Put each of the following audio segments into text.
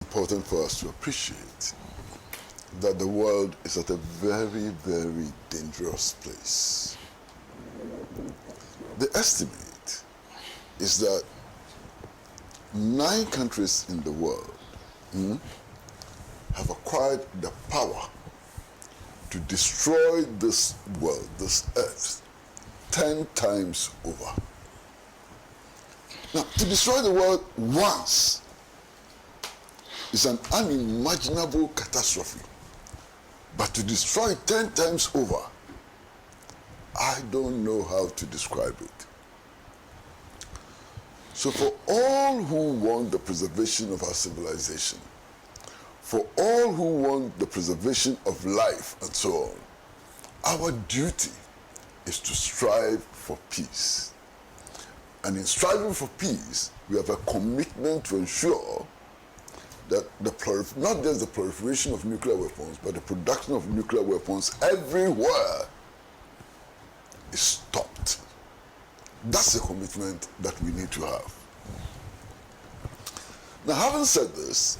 Important for us to appreciate that the world is at a very, very dangerous place. The estimate is that 9 countries in the world have acquired the power to destroy this world, this earth, 10 times over. Now, to destroy the world once is an unimaginable catastrophe. But to destroy it 10 times over, I don't know how to describe it. So for all who want the preservation of our civilization, for all who want the preservation of life and so on, our duty is to strive for peace. And in striving for peace, we have a commitment to ensure that not just the proliferation of nuclear weapons, but the production of nuclear weapons everywhere is stopped. That's the commitment that we need to have. Now, having said this,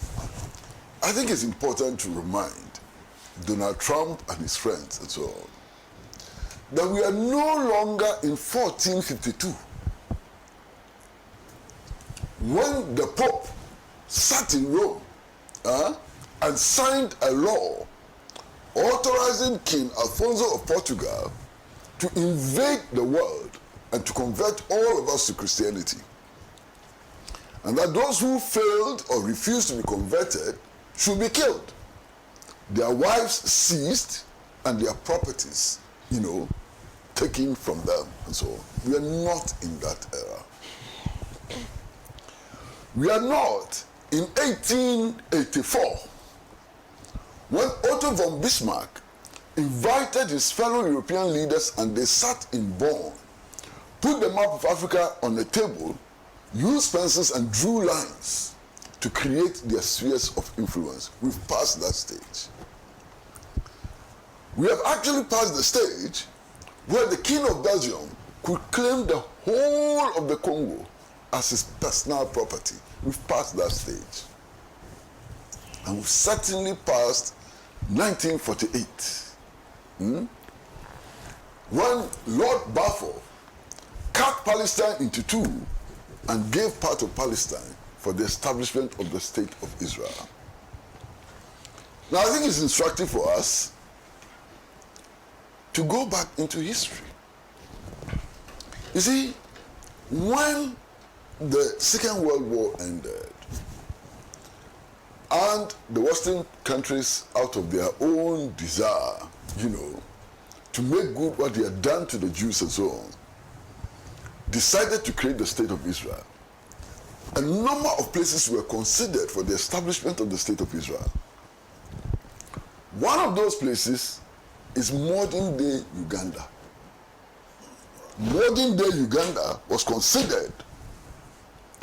I think it's important to remind Donald Trump and his friends and so on that we are no longer in 1452, when the Pope sat in Rome and signed a law authorizing King Alfonso of Portugal to invade the world and to convert all of us to Christianity. And that those who failed or refused to be converted should be killed, their wives seized, and their properties, taken from them and so on. We are not in that era. We are not in 1884, when Otto von Bismarck invited his fellow European leaders and they sat in Bonn, put the map of Africa on the table, used pencils and drew lines to create their spheres of influence. We've passed that stage. We have actually passed the stage where the King of Belgium could claim the whole of the Congo as his personal property. We've passed that stage. And we've certainly passed 1948, when Lord Balfour cut Palestine into 2 and gave part of Palestine for the establishment of the State of Israel. Now, I think it's instructive for us to go back into history. You see, when the Second World War ended, and the Western countries, out of their own desire, to make good what they had done to the Jews and so on, decided to create the State of Israel. A number of places were considered for the establishment of the State of Israel. One of those places is modern-day Uganda. Modern-day Uganda was considered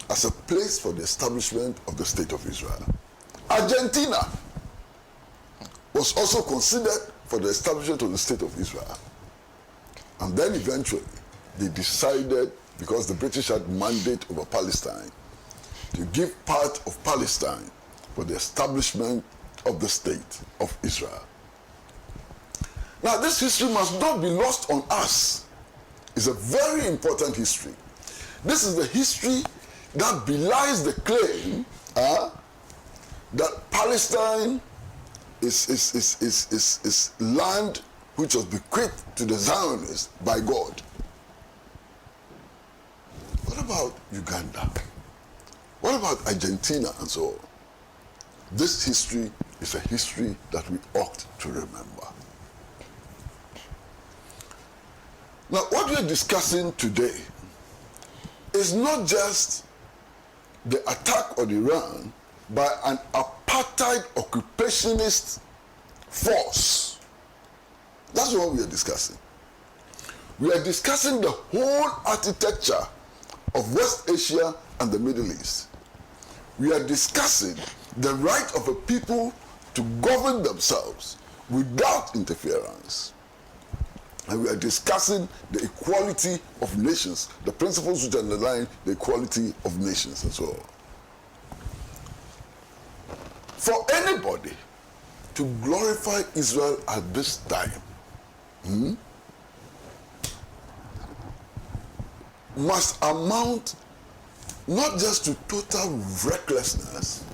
as a place for the establishment of the State of Israel. Argentina was also considered for the establishment of the State of Israel. And then eventually, they decided, because the British had mandate over Palestine, to give part of Palestine for the establishment of the State of Israel. Now, this history must not be lost on us. It's a very important history. This is the history that belies the claim that Palestine is land which was bequeathed to the Zionists by God. What about Uganda? What about Argentina and so on? This history is a history that we ought to remember. Now, what we are discussing today is not just the attack on Iran by an apartheid occupationist force. That's what we are discussing. We are discussing the whole architecture of West Asia and the Middle East. We are discussing the right of a people to govern themselves without interference. And we are discussing the equality of nations, the principles which underline the equality of nations and so on. for anybody to glorify Israel at this time must amount not just to total recklessness,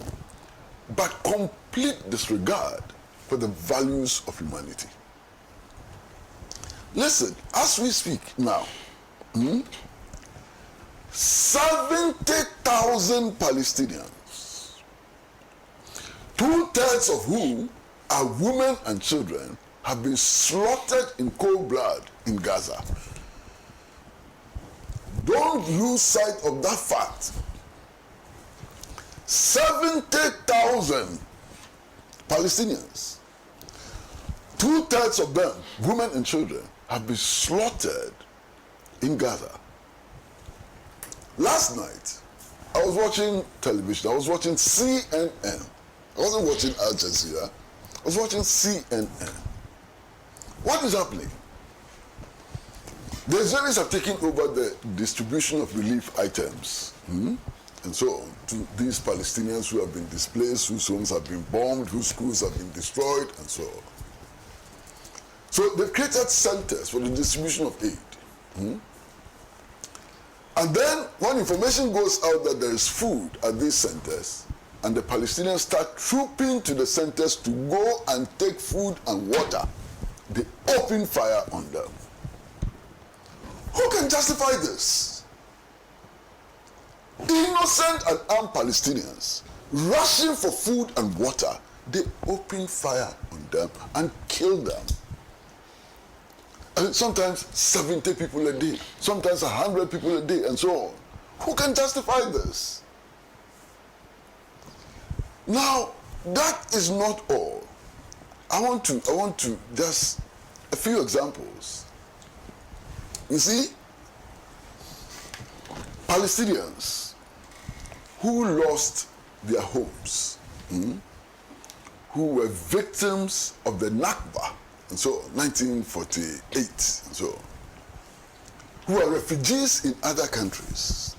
but complete disregard for the values of humanity. Listen, as we speak now, 70,000 Palestinians, 2/3 of whom are women and children, have been slaughtered in cold blood in Gaza. Don't lose sight of that fact. 70,000 Palestinians, 2/3 of them, women and children, have been slaughtered in Gaza. Last night, I was watching television. I was watching CNN. I wasn't watching Al Jazeera. I was watching CNN. What is happening? The Israelis have taken over the distribution of relief items and so on to these Palestinians who have been displaced, whose homes have been bombed, whose schools have been destroyed, and so on. So they've created centers for the distribution of aid. And then when information goes out that there is food at these centers, and the Palestinians start trooping to the centers to go and take food and water, they open fire on them. Who can justify this? Innocent and armed Palestinians rushing for food and water, they open fire on them and kill them. And sometimes 70 people a day, sometimes 100 people a day, and so on. Who can justify this? Now, that is not all. I want to just a few examples. You see, Palestinians who lost their homes, who were victims of the Nakba, and so 1948, and so on, who are refugees in other countries,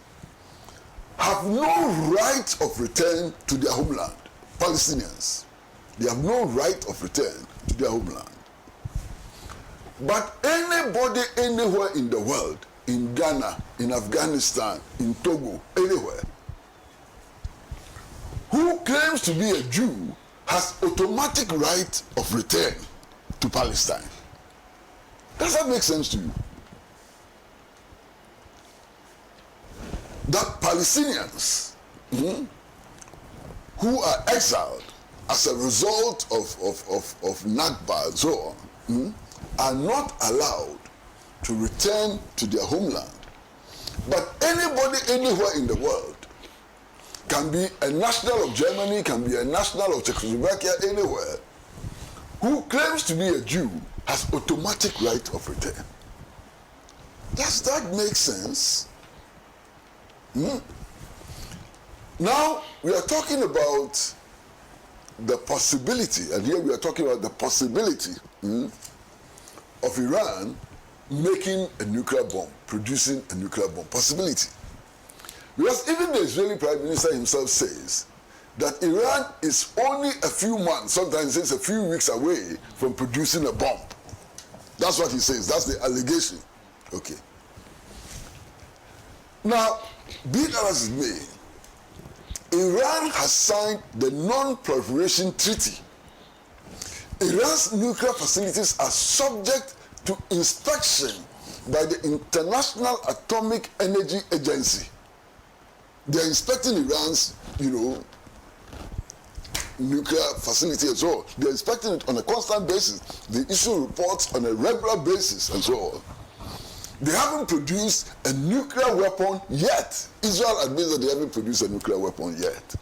have no right of return to their homeland. Palestinians, they have no right of return to their homeland. But anybody anywhere in the world, in Ghana, in Afghanistan, in Togo, anywhere, who claims to be a Jew has automatic right of return to Palestine. Does that make sense to you? That Palestinians who are exiled as a result of Nakba and so on, are not allowed to return to their homeland. But anybody anywhere in the world can be a national of Germany, can be a national of Czechoslovakia, anywhere, who claims to be a Jew has automatic right of return. Does that make sense? Now, we are talking about the possibility, and here we are talking about the possibility of Iran making a nuclear bomb, producing a nuclear bomb. Possibility. Because even the Israeli Prime Minister himself says that Iran is only a few months, sometimes it's a few weeks away from producing a bomb. That's what he says. That's the allegation. Okay. Now, be that as it may, Iran has signed the Non-Proliferation Treaty. Iran's nuclear facilities are subject to inspection by the International Atomic Energy Agency. They are inspecting Iran's, nuclear facility and so on. They are inspecting it on a constant basis. They issue reports on a regular basis and so on. They haven't produced a nuclear weapon yet. Israel admits that they haven't produced a nuclear weapon yet.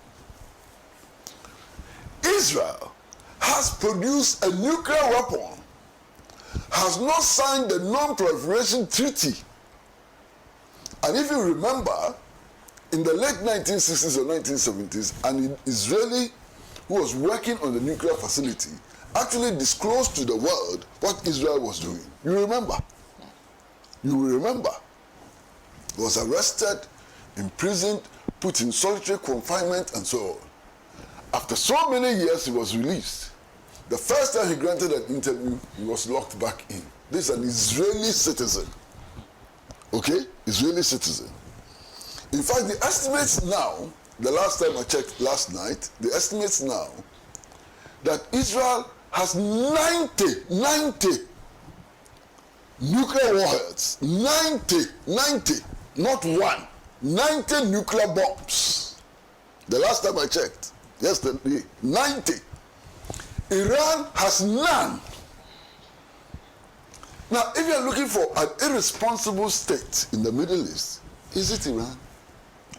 Israel has produced a nuclear weapon, has not signed the Non-Proliferation Treaty. And if you remember, in the late 1960s or 1970s, an Israeli who was working on the nuclear facility actually disclosed to the world what Israel was doing. You remember? You will remember. He was arrested, imprisoned, put in solitary confinement, and so on. After so many years, he was released. The first time he granted an interview, he was locked back in. This is an Israeli citizen. Okay? Israeli citizen. In fact, the estimates now, the last time I checked last night, the estimates now that Israel has 90 nuclear warheads. 90, not one. 90 nuclear bombs. The last time I checked, yesterday, 90. Iran has none. Now, if you're looking for an irresponsible state in the Middle East, is it Iran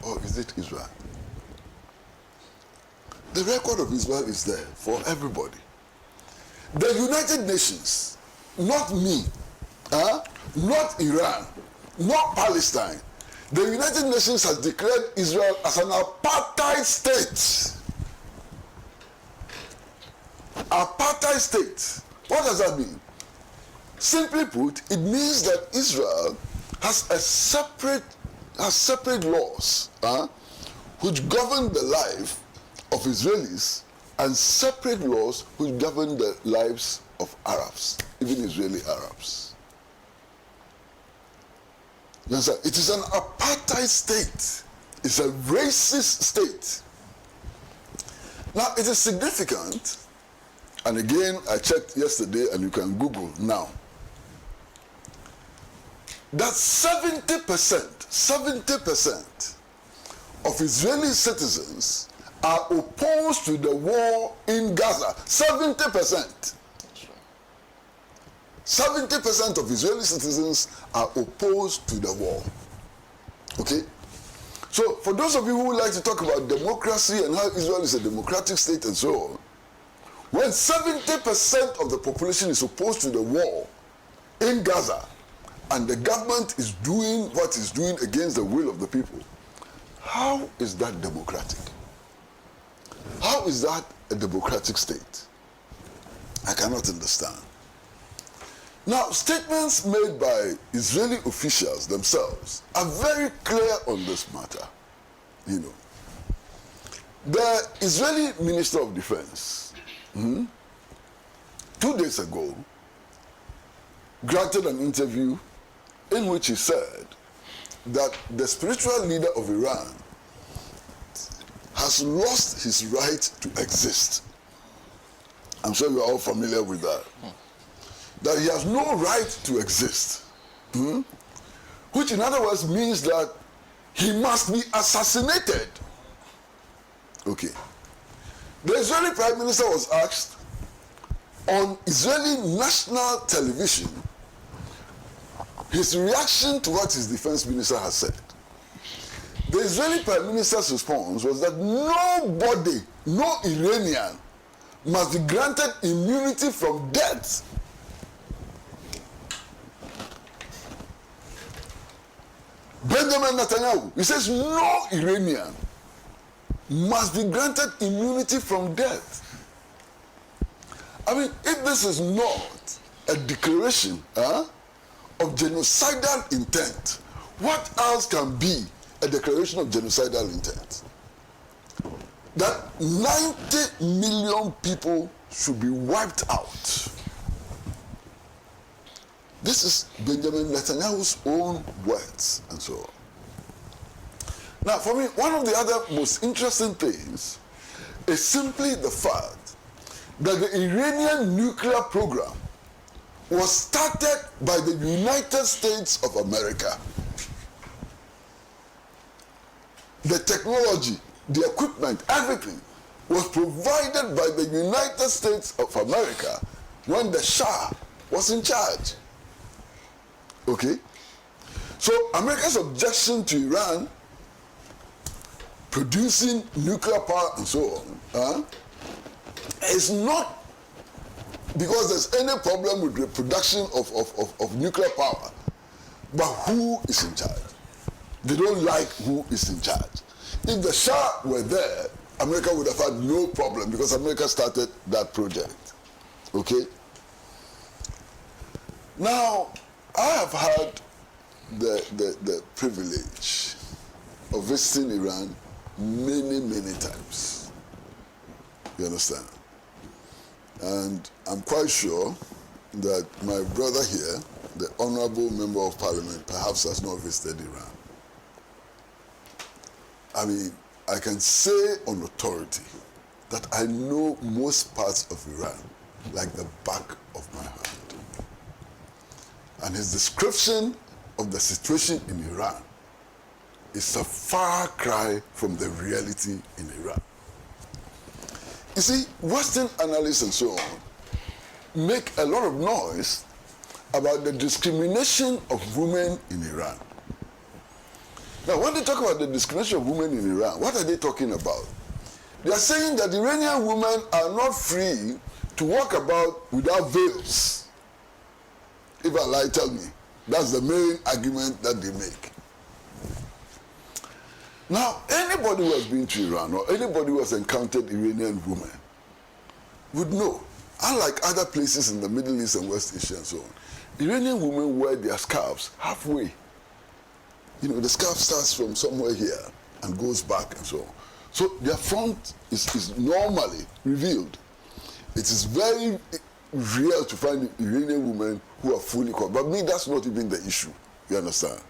or is it Israel? The record of Israel is there for everybody. The United Nations, not me, not Iran, not Palestine. The United Nations has declared Israel as an apartheid state. Apartheid state. What does that mean? Simply put, it means that Israel has separate laws which govern the life of Israelis and separate laws which govern the lives of Arabs, even Israeli Arabs. You understand? It is an apartheid state. It's a racist state. Now, it is significant, and again, I checked yesterday, and you can Google now, that 70% of Israeli citizens are opposed to the war in Gaza. 70%. 70% of Israeli citizens are opposed to the war. Okay? So, for those of you who like to talk about democracy and how Israel is a democratic state and so on, when 70% of the population is opposed to the war in Gaza, and the government is doing what it's doing against the will of the people, how is that democratic? How is that a democratic state? I cannot understand. Now, statements made by Israeli officials themselves are very clear on this matter. You know, the Israeli Minister of Defense, 2 days ago, granted an interview in which he said that the spiritual leader of Iran has lost his right to exist. I'm sure you're all familiar with that. That he has no right to exist. Which in other words means that he must be assassinated. Okay. The Israeli Prime Minister was asked on Israeli national television his reaction to what his defense minister has said. The Israeli Prime Minister's response was that nobody, no Iranian, must be granted immunity from death. Benjamin Netanyahu, he says no Iranian must be granted immunity from death. I mean, if this is not a declaration of genocidal intent, what else can be a declaration of genocidal intent? That 90 million people should be wiped out. This is Benjamin Netanyahu's own words and so on. Now, for me, one of the other most interesting things is simply the fact that the Iranian nuclear program was started by the United States of America. The technology, the equipment, everything was provided by the United States of America when the Shah was in charge. Okay? So America's objection to Iran producing nuclear power and so on is not because there's any problem with the production of nuclear power, but who is in charge. They don't like who is in charge. If the Shah were there, America would have had no problem because America started that project. Okay? Now, I have had the privilege of visiting Iran many, many times. You understand? And I'm quite sure that my brother here, the Honorable Member of Parliament, perhaps has not visited Iran. I mean, I can say on authority that I know most parts of Iran like the back of my hand. And his description of the situation in Iran is a far cry from the reality in Iran. You see, Western analysts and so on make a lot of noise about the discrimination of women in Iran. Now, when they talk about the discrimination of women in Iran, what are they talking about? They are saying that Iranian women are not free to walk about without veils. If I lie, tell me. That's the main argument that they make. Now, anybody who has been to Iran or anybody who has encountered Iranian women would know, unlike other places in the Middle East and West Asia and so on, Iranian women wear their scarves halfway. You know, the scarf starts from somewhere here and goes back and so on. So their front is normally revealed. It is very rare to find Iranian women who are fully covered. But me, that's not even the issue. You understand?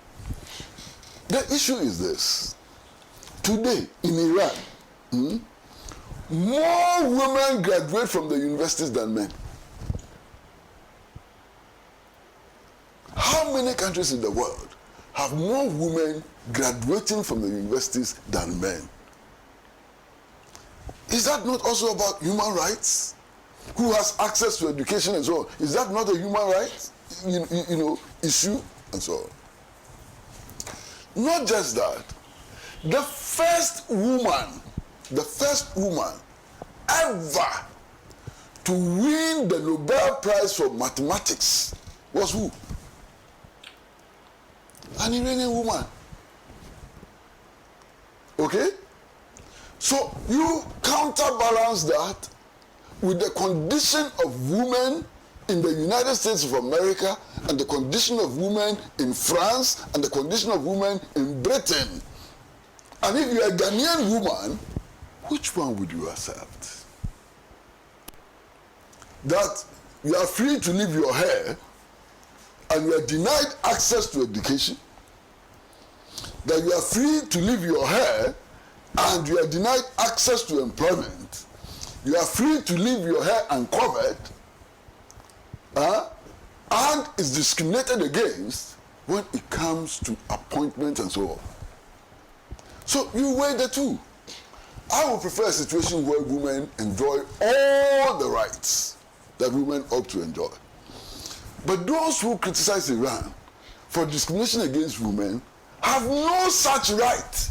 The issue is this. Today, in Iran, more women graduate from the universities than men. How many countries in the world have more women graduating from the universities than men? Is that not also about human rights? Who has access to education and so on? Is that not a human rights issue and so on? Not just that. The first woman ever to win the Nobel Prize for mathematics was who? An Iranian woman. Okay? So you counterbalance that with the condition of women in the United States of America and the condition of women in France and the condition of women in Britain. And if you're a Ghanaian woman, which one would you accept? That you are free to leave your hair and you are denied access to education, that you are free to leave your hair and you are denied access to employment, you are free to leave your hair uncovered, and is discriminated against when it comes to appointments and so on. So you weigh the two. I would prefer a situation where women enjoy all the rights that women ought to enjoy. But those who criticize Iran for discrimination against women have no such right,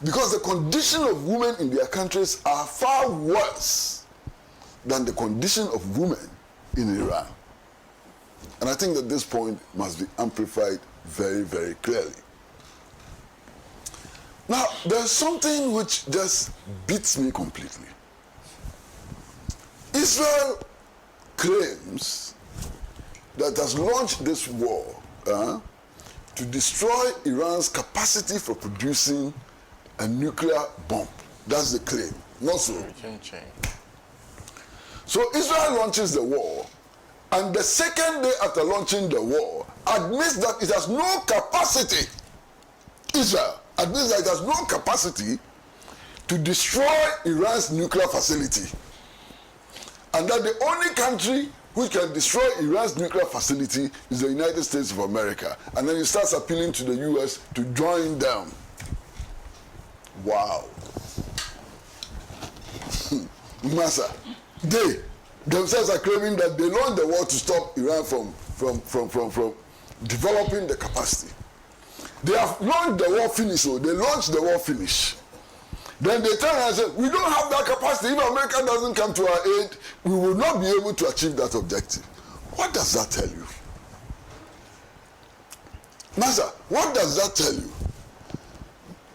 because the condition of women in their countries are far worse than the condition of women in Iran. And I think that this point must be amplified very, very clearly. Now, there's something which just beats me completely. Israel claims that has launched this war to destroy Iran's capacity for producing a nuclear bomb. That's the claim. Not so. So Israel launches the war, and the second day after launching the war, admits that it has no capacity. Israel admits that it has no capacity to destroy Iran's nuclear facility. And that the only country which can destroy Iran's nuclear facility is the United States of America. And then he starts appealing to the US to join them. Wow. Massa, they themselves are claiming that they launched the war to stop Iran from developing the capacity. They have launched the war finish, so they launched the war finish. Then they turn and say, we don't have that capacity. If America doesn't come to our aid, we will not be able to achieve that objective. What does that tell you? Massa, what does that tell you?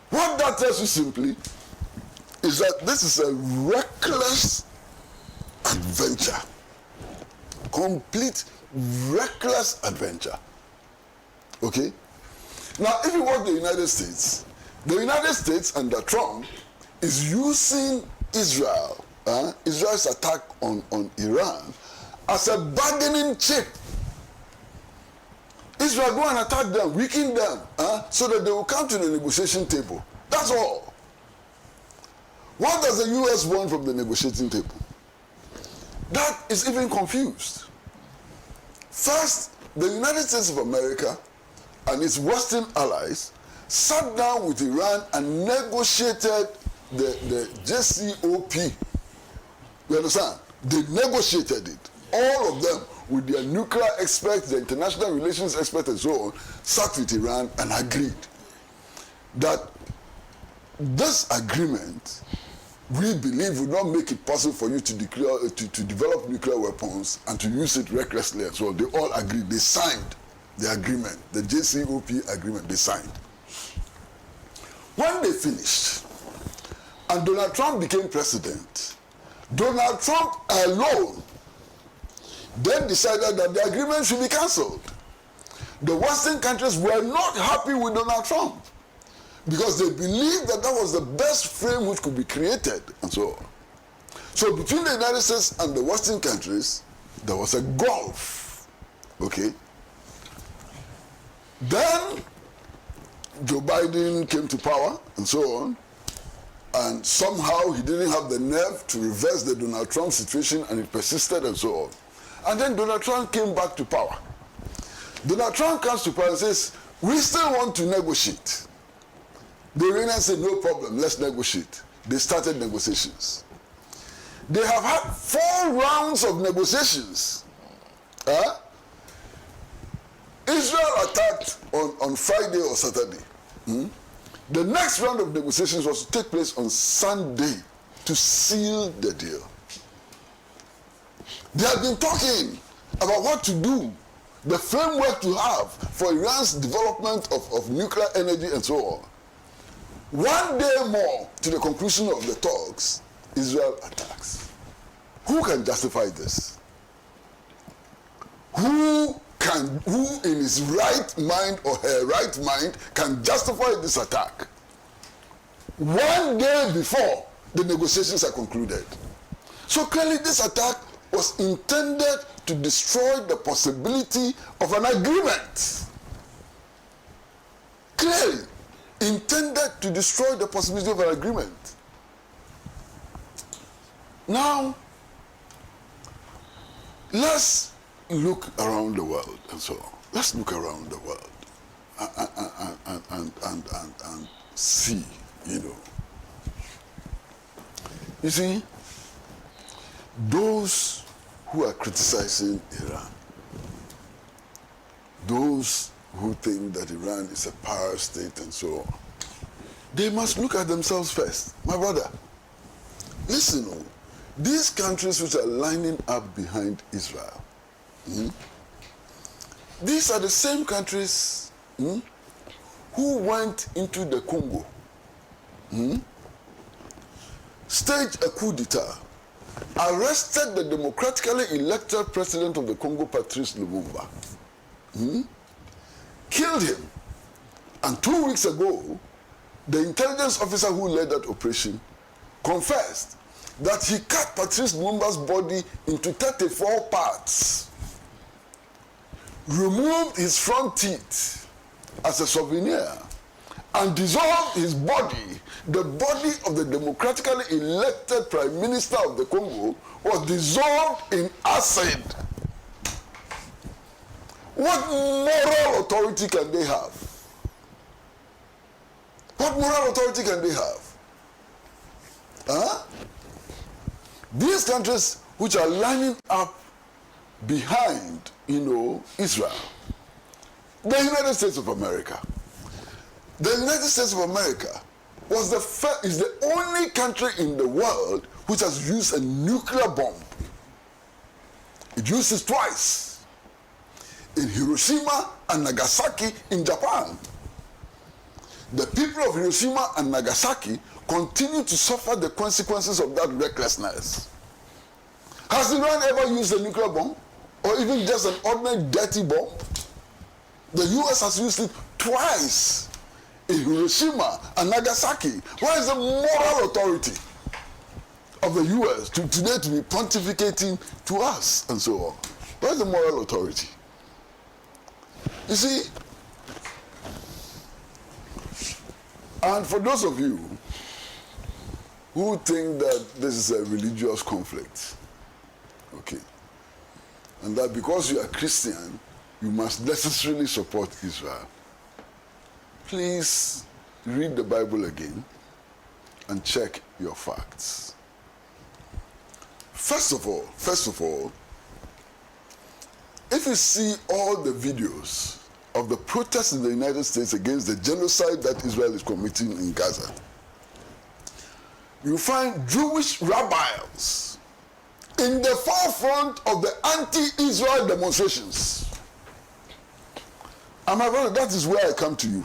What that tells you simply is that this is a reckless adventure. Complete reckless adventure. Okay? Now, if you watch the United States under Trump is using Israel Israel's attack on Iran as a bargaining chip. Israel go and attack them, weaken them, so that they will come to the negotiation table. That's all. What does the U.S. want from the negotiating table? That is even confused. First, the United States of America and its Western allies sat down with Iran and negotiated the JCPOA. You understand? They negotiated it. All of them, with their nuclear experts, the international relations experts and so on, sat with Iran and agreed that this agreement, we believe, will not make it possible for you to declare, to develop nuclear weapons and to use it recklessly and so on. They all agreed. They signed the agreement, the JCPOA agreement, they signed. When they finished, and Donald Trump became president, Donald Trump alone then decided that the agreement should be cancelled. The Western countries were not happy with Donald Trump because they believed that that was the best frame which could be created and so on. So between the United States and the Western countries, there was a gulf, okay? Then Joe Biden came to power and so on, and somehow he didn't have the nerve to reverse the Donald Trump situation, and it persisted and so on. And then Donald Trump came back to power. Donald Trump comes to power and says, we still want to negotiate. The Iranians said, no problem, let's negotiate. They started negotiations. They have had 4 rounds of negotiations. Israel attacked on Friday or Saturday. The next round of negotiations was to take place on Sunday to seal the deal. They have been talking about what to do, the framework to have for Iran's development of nuclear energy and so on. One day more to the conclusion of the talks, Israel attacks. Who can justify this? Who in his right mind or her right mind can justify this attack? One day before the negotiations are concluded. So clearly this attack was intended to destroy the possibility of an agreement. Clearly intended to destroy the possibility of an agreement. Now, let's look around the world and so on. Let's look around the world and see, you know. You see, those who are criticizing Iran, those who think that Iran is a power state and so on, they must look at themselves first. My brother, listen, these countries which are lining up behind Israel, these are the same countries who went into the Congo, staged a coup d'etat, arrested the democratically elected president of the Congo, Patrice Lumumba, killed him, and 2 weeks ago, the intelligence officer who led that operation confessed that he cut Patrice Lumumba's body into 34 parts, removed his front teeth as a souvenir, and dissolved his body. The body of the democratically elected Prime Minister of the Congo was dissolved in acid. What moral authority can they have? What moral authority can they have? These countries which are lining up behind, Israel, the United States of America. The United States of America is the only country in the world which has used a nuclear bomb. It used it twice, in Hiroshima and Nagasaki in Japan. The people of Hiroshima and Nagasaki continue to suffer the consequences of that recklessness. Has Iran ever used a nuclear bomb? Or even just an ordinary dirty bomb? The US has used it twice in Hiroshima and Nagasaki. Where is the moral authority of the U.S. today to be pontificating to us and so on. Where's the moral authority? You see, and for those of you who think that this is a religious conflict, okay, and that because you are Christian, you must necessarily support Israel, please read the Bible again and check your facts. First of all, if you see all the videos of the protests in the United States against the genocide that Israel is committing in Gaza, you find Jewish rabbis in the forefront of the anti-Israel demonstrations. And my brother, that is where I come to you.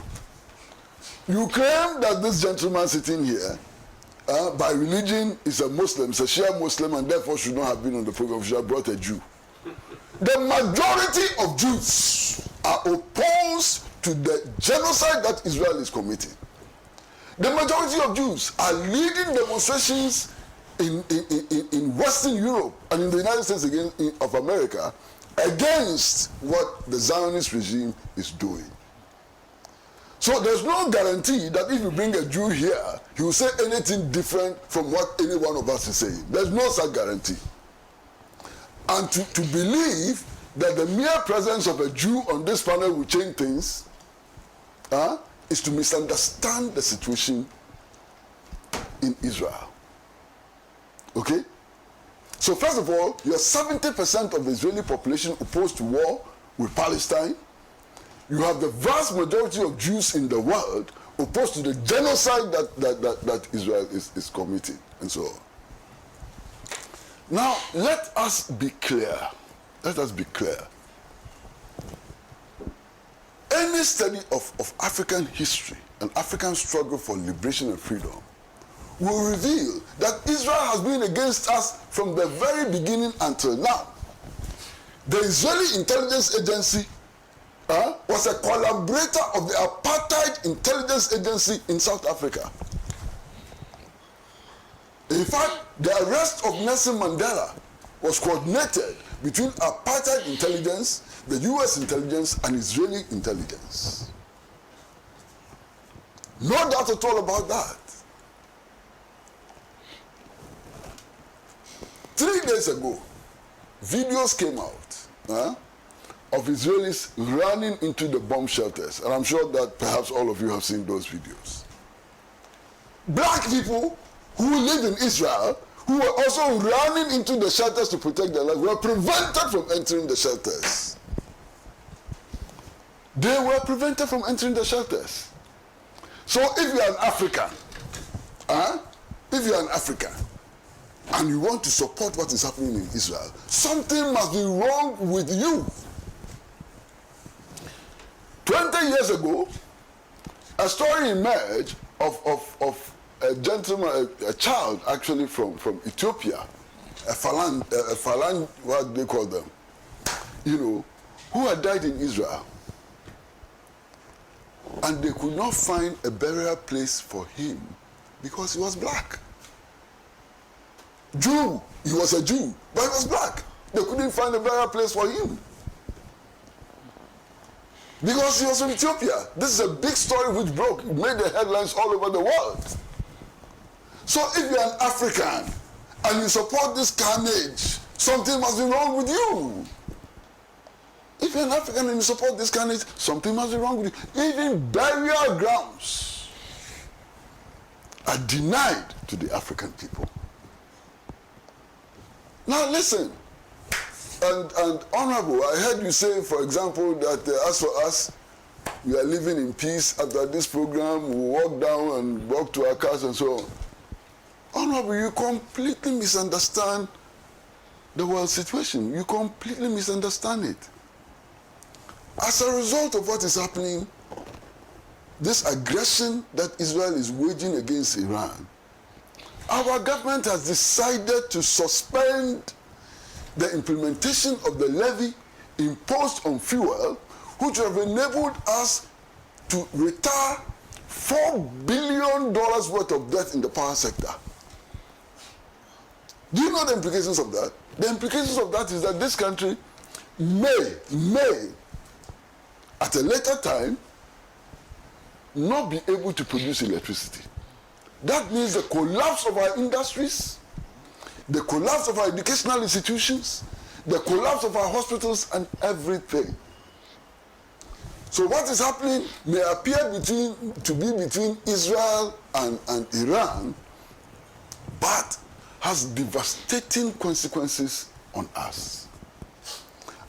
You claim that this gentleman sitting here, by religion, is a Muslim, is a Shia Muslim, and therefore should not have been on the program, should have brought a Jew. The majority of Jews are opposed to the genocide that Israel is committing. The majority of Jews are leading demonstrations in Western Europe and in the United States of America against what the Zionist regime is doing. So there's no guarantee that if you bring a Jew here, he will say anything different from what any one of us is saying. There's no such guarantee. And to believe that the mere presence of a Jew on this panel will change things is to misunderstand the situation in Israel. Okay? So first of all, you have 70% of the Israeli population opposed to war with Palestine. You have the vast majority of Jews in the world opposed to the genocide that Israel is committing, and so on. Now, let us be clear. Let us be clear. Any study of African history and African struggle for liberation and freedom will reveal that Israel has been against us from the very beginning until now. The Israeli intelligence agency was a collaborator of the apartheid intelligence agency in South Africa. In fact, the arrest of Nelson Mandela was coordinated between apartheid intelligence, the US intelligence, and Israeli intelligence. No doubt at all about that. 3 days ago, videos came out of Israelis running into the bomb shelters. And I'm sure that perhaps all of you have seen those videos. Black people who live in Israel, who were also running into the shelters to protect their lives, were prevented from entering the shelters. They were prevented from entering the shelters. So if you're an African, and you want to support what is happening in Israel, something must be wrong with you. 20 years ago, a story emerged of a gentleman, a child actually from Ethiopia, a Falan, what they call them, who had died in Israel. And they could not find a burial place for him because he was black. Jew, he was a Jew, but he was black. They couldn't find a burial place for him because he was from Ethiopia. This is a big story which made the headlines all over the world. So if you're an African and you support this carnage, something must be wrong with you. If you're an African and you support this carnage, something must be wrong with you. Even burial grounds are denied to the African people. Now listen, and Honorable, I heard you say, for example, that as for us, we are living in peace. After this program, we'll walk down and walk to our cars and so on. Honorable, you completely misunderstand the world situation. You completely misunderstand it. As a result of what is happening, this aggression that Israel is waging against Iran, our government has decided to suspend the implementation of the levy imposed on fuel, which have enabled us to retire $4 billion worth of debt in the power sector. Do you know the implications of that? The implications of that is that this country may, at a later time, not be able to produce electricity. That means the collapse of our industries, the collapse of our educational institutions, the collapse of our hospitals and everything. So what is happening may appear to be between Israel and Iran, but has devastating consequences on us.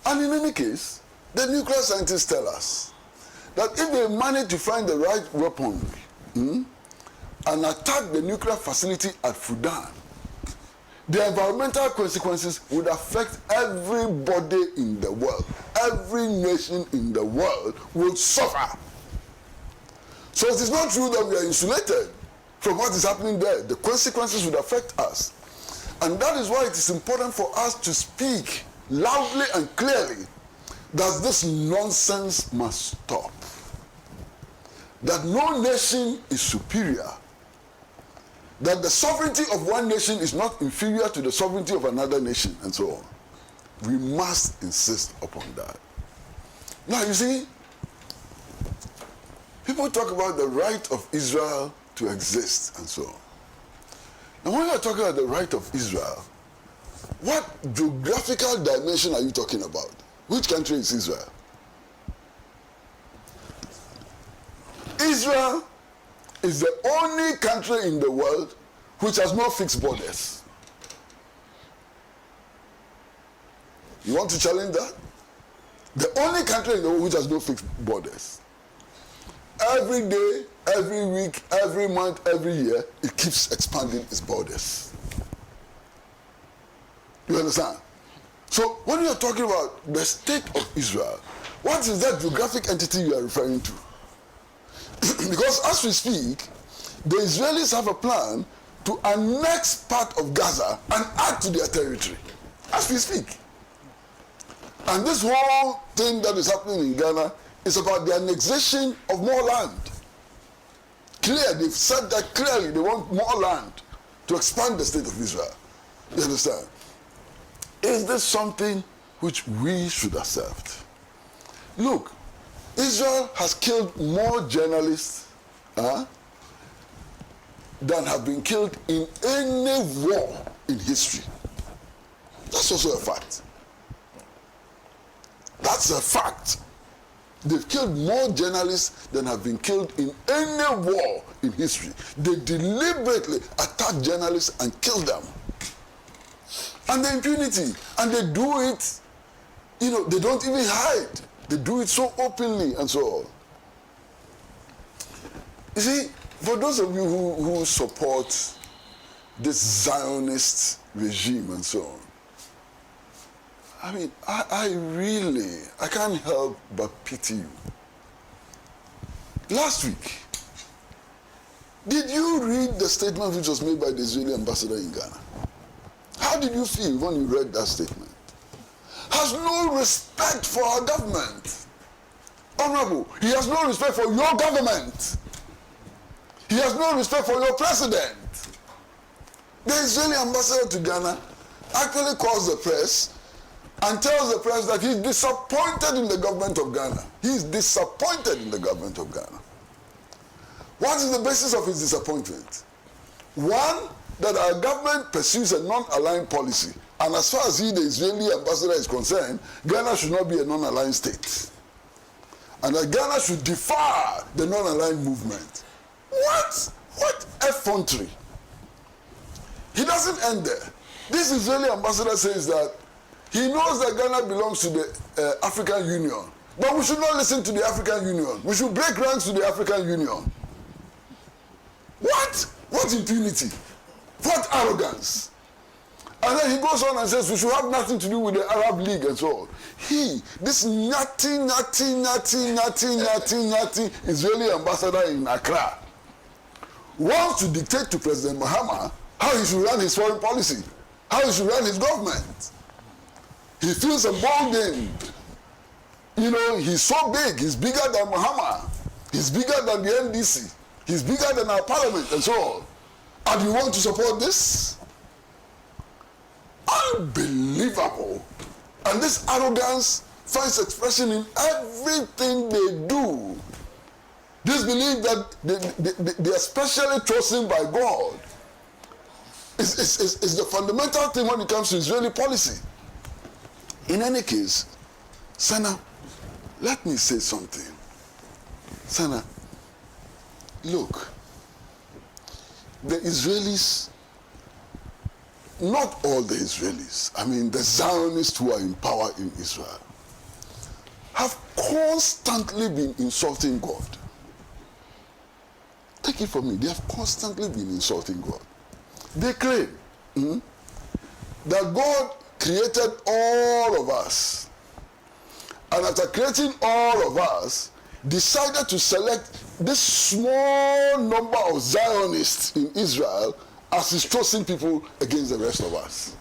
And in any case, the nuclear scientists tell us that if they manage to find the right weapon and attack the nuclear facility at Fudan, the environmental consequences would affect everybody in the world. Every nation in the world will suffer. So it is not true that we are insulated from what is happening there. The consequences would affect us. And that is why it is important for us to speak loudly and clearly that this nonsense must stop. That no nation is superior. That the sovereignty of one nation is not inferior to the sovereignty of another nation, and so on. We must insist upon that. Now, you see, people talk about the right of Israel to exist, and so on. Now, when you are talking about the right of Israel, what geographical dimension are you talking about? Which country is Israel? Israel is the only country in the world which has no fixed borders. You want to challenge that? The only country in the world which has no fixed borders. Every day, every week, every month, every year, it keeps expanding its borders. You understand? So when you are talking about the state of Israel, what is that geographic entity you are referring to? Because as we speak, the Israelis have a plan to annex part of Gaza and add to their territory. As we speak. And this whole thing that is happening in Ghana is about the annexation of more land. Clear, they've said that clearly, they want more land to expand the state of Israel. You understand? Is this something which we should accept? Look, Israel has killed more journalists than have been killed in any war in history. That's also a fact. That's a fact. They've killed more journalists than have been killed in any war in history. They deliberately attack journalists and kill them. And the impunity. And they do it, they don't even hide. They do it so openly and so on. You see, for those of you who support this Zionist regime and so on, I mean, I can't help but pity you. Last week, did you read the statement which was made by the Israeli ambassador in Ghana? How did you feel when you read that statement? Has no respect for our government. Honorable, he has no respect for your government. He has no respect for your president. The Israeli ambassador to Ghana actually calls the press and tells the press that he's disappointed in the government of Ghana. He's disappointed in the government of Ghana. What is the basis of his disappointment? One, that our government pursues a non-aligned policy. And as far as he, the Israeli ambassador, is concerned, Ghana should not be a non-aligned state. And that Ghana should defer the non-aligned movement. What effrontery. He doesn't end there. This Israeli ambassador says that he knows that Ghana belongs to the African Union. But we should not listen to the African Union. We should break ranks to the African Union. What? What impunity? What arrogance? And then he goes on and says we should have nothing to do with the Arab League and so on. This natty Israeli ambassador in Accra wants to dictate to President Mahama how he should run his foreign policy, how he should run his government. He feels emboldened. He's so big, he's bigger than Mahama, he's bigger than the NDC, he's bigger than our parliament and so on. And you want to support this? Unbelievable. And this arrogance finds expression in everything they do. This belief that they are specially chosen by God is the fundamental thing when it comes to Israeli policy. In any case, Sana, let me say something. Sana, look, the Israelis, not all the Israelis, I mean the Zionists who are in power in Israel, have constantly been insulting God. Take it from me, they have constantly been insulting God. They claim that God created all of us, and after creating all of us, decided to select this small number of Zionists in Israel as his chosen people against the rest of us.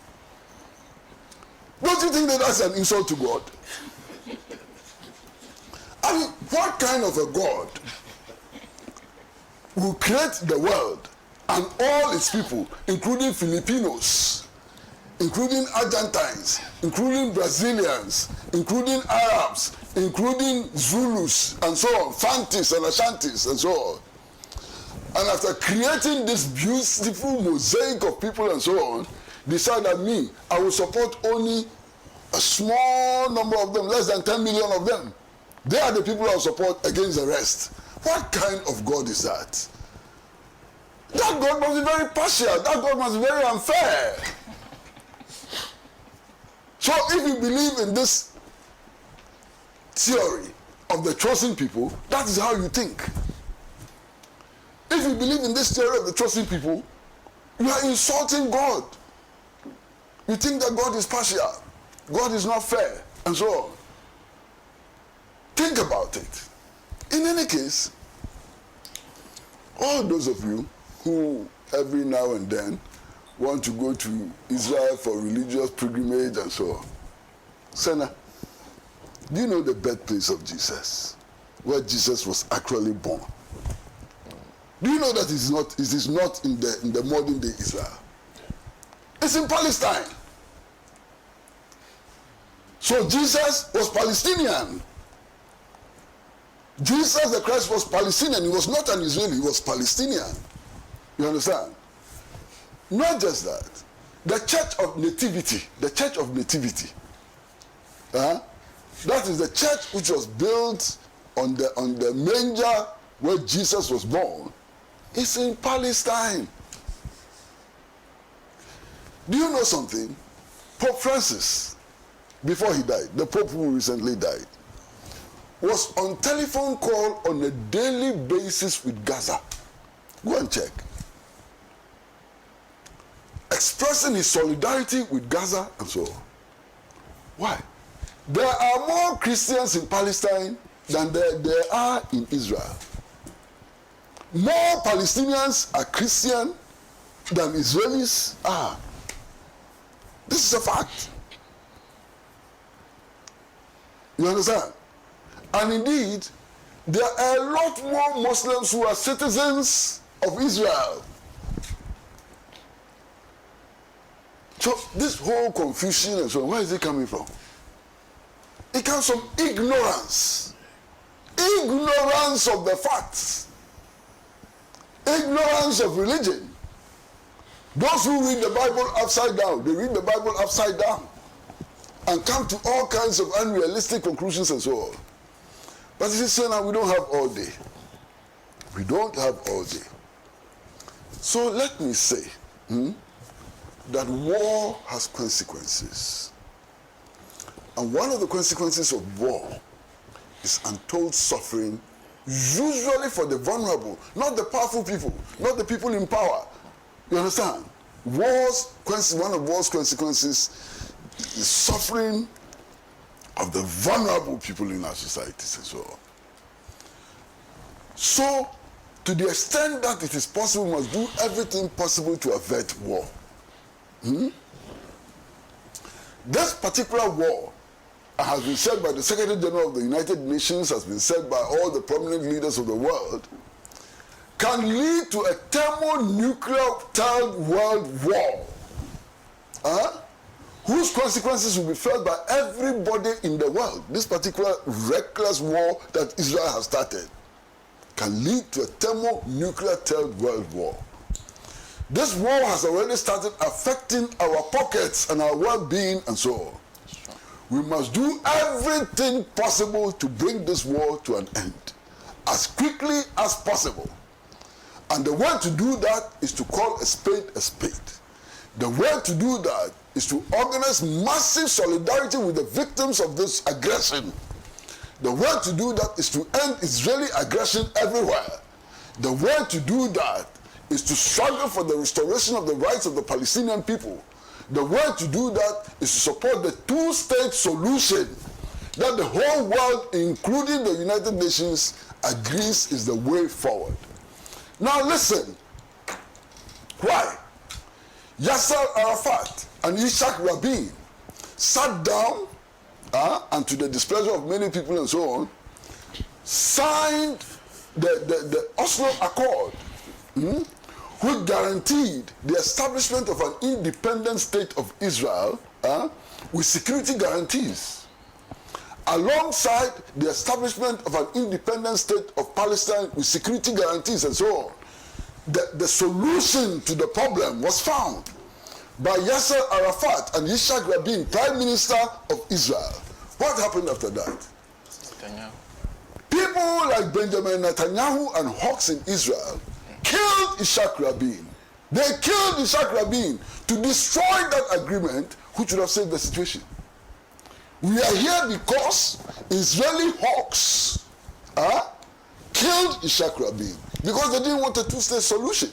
Don't you think that that's an insult to God? I mean, what kind of a God will create the world and all its people, including Filipinos, including Argentines, including Brazilians, including Arabs, including Zulus, and so on, Fantis and Ashantis, and so on. And after creating this beautiful mosaic of people and so on, decide that I will support only a small number of them, less than 10 million of them. They are the people I will support against the rest. What kind of God is that? That God must be very partial. That God must be very unfair. So if you believe in this theory of the chosen people, that is how you think. If you believe in this theory of the chosen people, you are insulting God. You think that God is partial, God is not fair, and so on. Think about it. In any case, all those of you who every now and then want to go to Israel for religious pilgrimage and so on, Senna, do you know the birthplace of Jesus, where Jesus was actually born? Do you know that it is not in the modern day Israel? It's in Palestine. So Jesus was Palestinian. Jesus the Christ was Palestinian. He was not an Israeli, he was Palestinian. You understand? Not just that. The Church of Nativity, that is the church which was built on the manger where Jesus was born. It's in Palestine. Do you know something? Pope Francis, before he died, the Pope who recently died, was on telephone call on a daily basis with Gaza. Go and check. Expressing his solidarity with Gaza and so on. Why? There are more Christians in Palestine than there are in Israel. More Palestinians are Christian than Israelis are. This is a fact. You understand? And indeed, there are a lot more Muslims who are citizens of Israel. So this whole confusion and so on, where is it coming from? It comes from ignorance. Ignorance of the facts. Ignorance of religion. Those who read the Bible upside down, they read the Bible upside down and come to all kinds of unrealistic conclusions and so on. But you see, now we don't have all day. We don't have all day. So let me say that war has consequences. And one of the consequences of war is untold suffering, usually for the vulnerable, not the powerful people, not the people in power. You understand? One of war's consequences is suffering of the vulnerable people in our societies and so on. So, to the extent that it is possible, we must do everything possible to avert war. This particular war has been said by the Secretary General of the United Nations, has been said by all the prominent leaders of the world, can lead to a thermonuclear third world war. whose consequences will be felt by everybody in the world. This particular reckless war that Israel has started can lead to a thermonuclear third world war. This war has already started affecting our pockets and our well-being and so on. Sure. We must do everything possible to bring this war to an end as quickly as possible. And the way to do that is to call a spade a spade. The way to do that is to organize massive solidarity with the victims of this aggression. The way to do that is to end Israeli aggression everywhere. The way to do that is to struggle for the restoration of the rights of the Palestinian people. The way to do that is to support the two-state solution that the whole world, including the United Nations, agrees is the way forward. Now listen, why? Yasser Arafat and Yitzhak Rabin sat down and to the displeasure of many people and so on, signed the Oslo Accord, which guaranteed the establishment of an independent state of Israel with security guarantees, alongside the establishment of an independent state of Palestine with security guarantees and so on. The solution to the problem was found by Yasser Arafat and Yitzhak Rabin, Prime Minister of Israel. What happened after that? People like Benjamin Netanyahu and hawks in Israel killed Yitzhak Rabin. They killed Yitzhak Rabin to destroy that agreement, which would have saved the situation. We are here because Israeli hawks killed Yitzhak Rabin because they didn't want a two-state solution.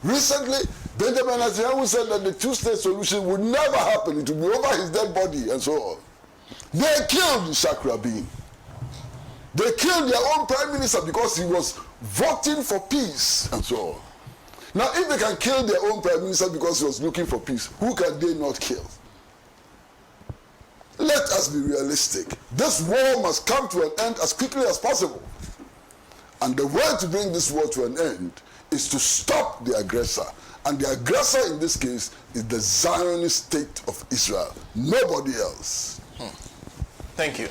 Recently, Benjamin Netanyahu said that the two-state solution would never happen. It would be over his dead body and so on. They killed Yitzhak Rabin. They killed their own prime minister because he was voting for peace and so on. Now, if they can kill their own prime minister because he was looking for peace, who can they not kill? Let us be realistic. This war must come to an end as quickly as possible. And the way to bring this war to an end is to stop the aggressor. And the aggressor in this case is the Zionist state of Israel. Nobody else. Thank you.